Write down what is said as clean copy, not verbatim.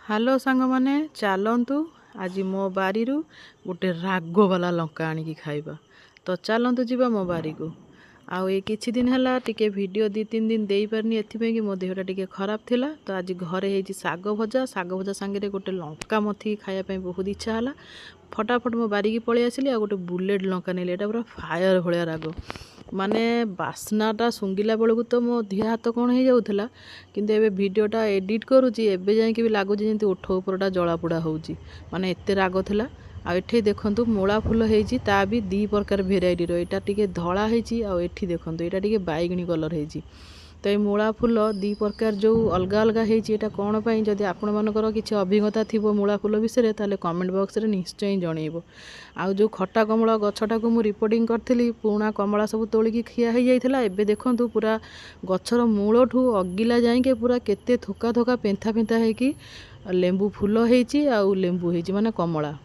Hello सांग माने चलतु आज मो बारी गोटे रागवाला लंका आनिकी खाइबा। तो चलतु जीवा मो बारी को। आउ ये किछि दिन है टिके वीडियो 2-3 दिन दे पारनी एथिपे कि मो देहटा टिके खराब थिला। तो आज घरे हेजी साग भजा सांगे गोटे लंका मथी खाया पे बहुत इच्छा है। फटाफट मो बारी की पलि आसिली आ गोटे बुलेट लंका नेली। एटा पूरा फायर भलिया राग माने बास्नाटा सुंगिला बेलू तो मो देह हाथ कौन हो जाऊला किंतु एबे वीडियोटा एडिट करुँची एबे जाइए भी लगुच जमी ओठ उपरटा जलापोड़ा होउची माने एते राग थिला। आ एठी देखंतु मूला फूल हेजी ता भी 2 प्रकार भेराइटी रो एटा टिके धला हेजी आ एठी देखंतु एटा टिके बैगनी कलर हेजी। तो ये मूला फूल 2 प्रकार जो अलग अलग हेजी एटा कोन पई जदि आपण मानकर किछि अभिज्ञता थिबो मूला फूल विषय ताले कमेंट बॉक्स रे निश्चय जणैबो। आ जो खट्टा कमला गछटा को मु रिपोर्टिंग करथिली पुणा कमला सब तोलिकी खिया हो जाइथिला। एबे देखंतु पूरा गछर मूलठू अगिला जाइके पूरा केते थोका थोका पेंथा पेंथा हेकी लेंबू फूल हेची आ लेंबू हेची माने कमला।